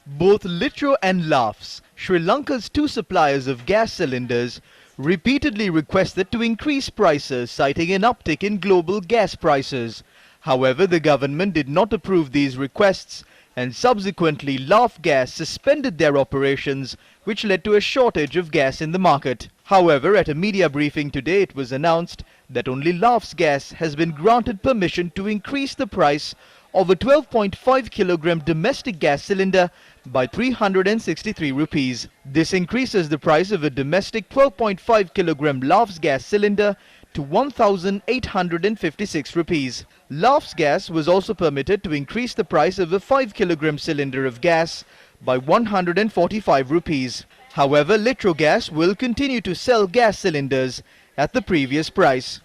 Both Litro and Laugfs, Sri Lanka's two suppliers of gas cylinders, repeatedly requested to increase prices, citing an uptick in global gas prices. However, the government did not approve these requests, and subsequently Laugfs Gas suspended their operations, which led to a shortage of gas in the market. However, at a media briefing today, it was announced that only Laugfs Gas has been granted permission to increase the price of a 12.5 kilogram domestic gas cylinder by 363 rupees. This increases the price of a domestic 12.5 kilogram Laugfs gas cylinder to 1,856 rupees. Laugfs Gas was also permitted to increase the price of a 5 kilogram cylinder of gas by 145 rupees. However, Litro Gas will continue to sell gas cylinders at the previous price.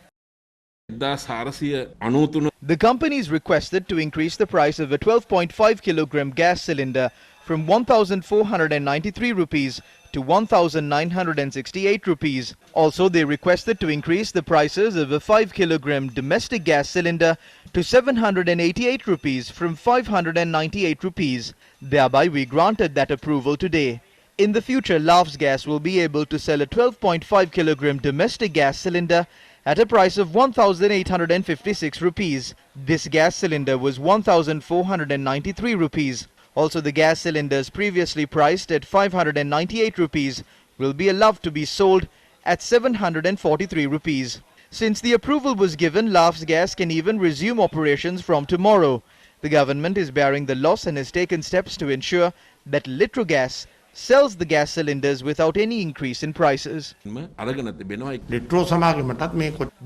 The companies requested to increase the price of a 12.5 kilogram gas cylinder from 1,493 rupees to 1,968 rupees. Also, they requested to increase the prices of a 5 kilogram domestic gas cylinder to 788 rupees from 598 rupees. Thereby, we granted that approval today. In the future, Laugfs Gas will be able to sell a 12.5 kilogram domestic gas cylinder at a price of 1,856 rupees. This gas cylinder was 1,493 rupees. Also, the gas cylinders previously priced at 598 rupees will be allowed to be sold at 743 rupees. Since the approval was given, Laugfs Gas can even resume operations from tomorrow. The government is bearing the loss and has taken steps to ensure that Litro Gas sells the gas cylinders without any increase in prices.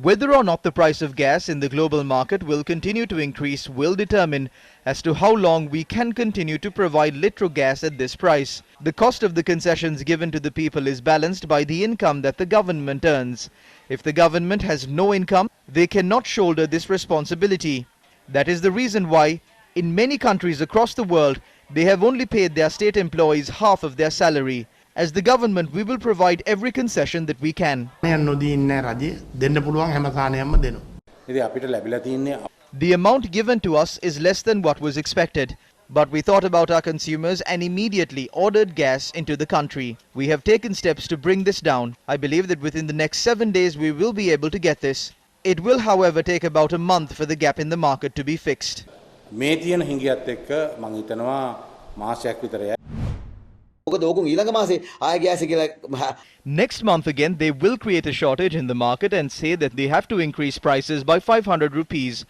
Whether or not the price of gas in the global market will continue to increase will determine as to how long we can continue to provide Litro Gas at this price. The cost of the concessions given to the people is balanced by the income that the government earns. If the government has no income, they cannot shoulder this responsibility. That is the reason why, in many countries across the world, they have only paid their state employees half of their salary. As the government, we will provide every concession that we can. The amount given to us is less than what was expected. But we thought about our consumers and immediately ordered gas into the country. We have taken steps to bring this down. I believe that within the next 7 days we will be able to get this. It will, however, take about a month for the gap in the market to be fixed. Next month again, they will create a shortage in the market and say that they have to increase prices by 500 rupees.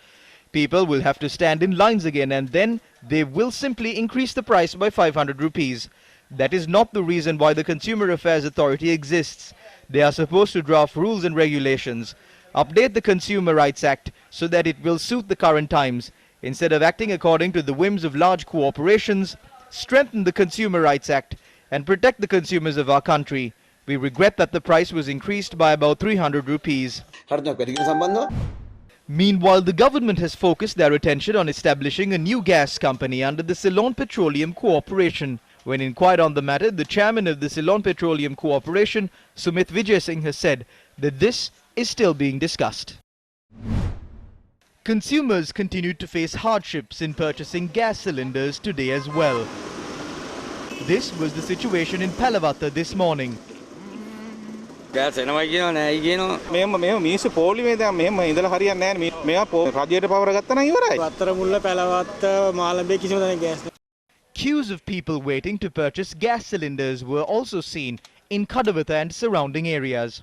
People will have to stand in lines again, and then they will simply increase the price by 500 rupees. That is not the reason why the Consumer Affairs Authority exists. They are supposed to draft rules and regulations, update the Consumer Rights Act so that it will suit the current times, instead of acting according to the whims of large corporations, strengthen the Consumer Rights Act and protect the consumers of our country. We regret that the price was increased by about 300 rupees. Meanwhile, the government has focused their attention on establishing a new gas company under the Ceylon Petroleum Corporation. When inquired on the matter, the chairman of the Ceylon Petroleum Corporation, Sumit Vijay Singh, has said that this is still being discussed. Consumers continued to face hardships in purchasing gas cylinders today as well. This was the situation in Palavatta this morning. Queues of people waiting to purchase gas cylinders were also seen in Kadawatha and surrounding areas.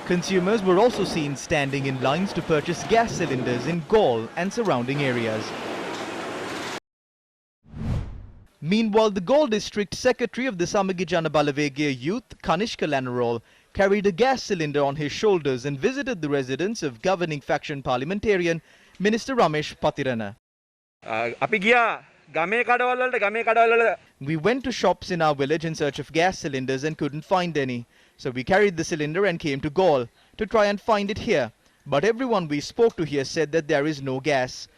Consumers were also seen standing in lines to purchase gas cylinders in Gaul and surrounding areas. Meanwhile, the Gaul district secretary of the Samagi Jana Balawegaya youth, Kanishka Lanarol, carried a gas cylinder on his shoulders and visited the residence of governing faction parliamentarian Minister Ramesh Patirana. We went to shops in our village in search of gas cylinders and couldn't find any. So we carried the cylinder and came to Gaul to try and find it here. But everyone we spoke to here said that there is no gas.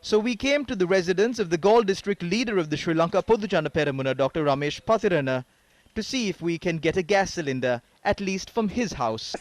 So we came to the residence of the Gaul district leader of the Sri Lanka Podujana Peramuna, Dr. Ramesh Patirana, to see if we can get a gas cylinder, at least from his house.